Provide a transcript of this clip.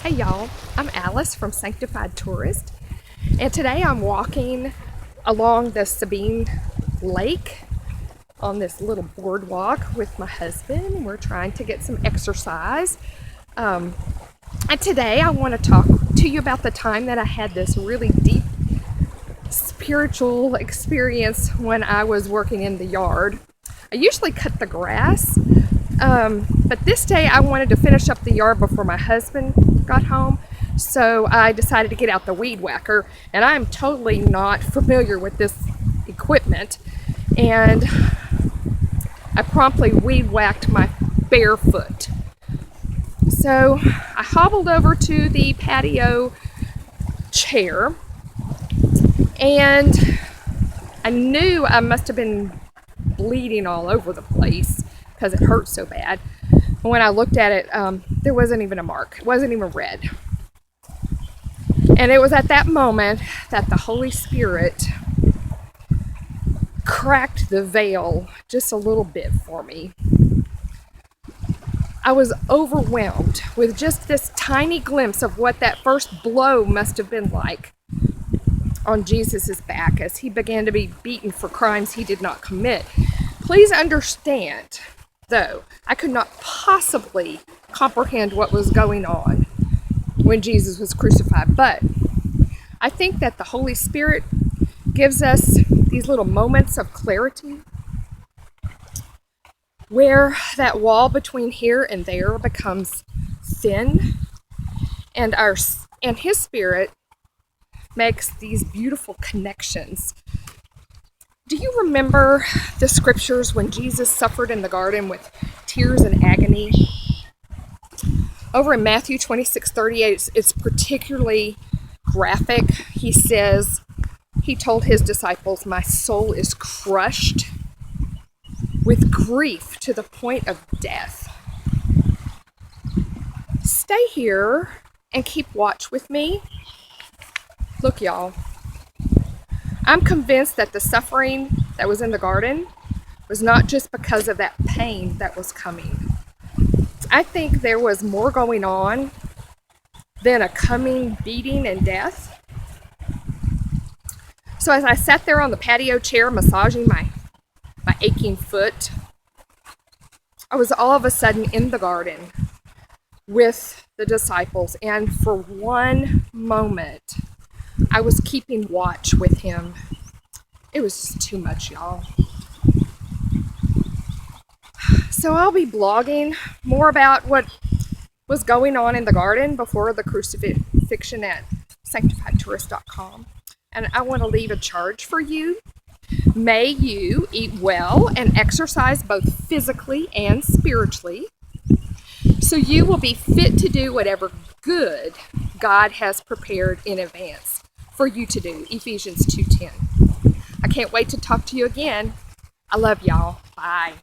Hey y'all, I'm Alice from Sanctified Tourist, and today I'm walking along the Sabine lake on this little boardwalk with my husband. We're trying to get some exercise. And today I want to talk to you about the time that I had this really deep spiritual experience when I was working in the yard. I usually cut the grass, but this day I wanted to finish up the yard before my husband got home, so I decided to get out the weed whacker, and I'm totally not familiar with this equipment, and I promptly weed whacked my bare foot. So I hobbled over to the patio chair, and I knew I must have been bleeding all over the place because it hurt so bad. And when I looked at it, there wasn't even a mark. It wasn't even red. And it was at that moment that the Holy Spirit cracked the veil just a little bit for me. I was overwhelmed with just this tiny glimpse of what that first blow must have been like on Jesus's back as he began to be beaten for crimes he did not commit. Please understand, though, I could not possibly comprehend what was going on when Jesus was crucified, but I think that the Holy Spirit gives us these little moments of clarity where that wall between here and there becomes thin, and His Spirit makes these beautiful connections. Do you remember the scriptures when Jesus suffered in the garden with tears and agony? Over in Matthew 26:38, it's particularly graphic. He told his disciples, "My soul is crushed with grief to the point of death." Stay here and keep watch with me. Look, y'all. I'm convinced that the suffering that was in the garden was not just because of that pain that was coming. I think there was more going on than a coming beating and death. So as I sat there on the patio chair massaging my aching foot, I was all of a sudden in the garden with the disciples, and for one moment I was keeping watch with him. It was just too much, y'all. So I'll be blogging more about what was going on in the garden before the crucifixion at sanctifiedtourist.com. And I want to leave a charge for you. May you eat well and exercise both physically and spiritually, so you will be fit to do whatever good God has prepared in advance for you to do. Ephesians 2:10. I can't wait to talk to you again. I love y'all. Bye.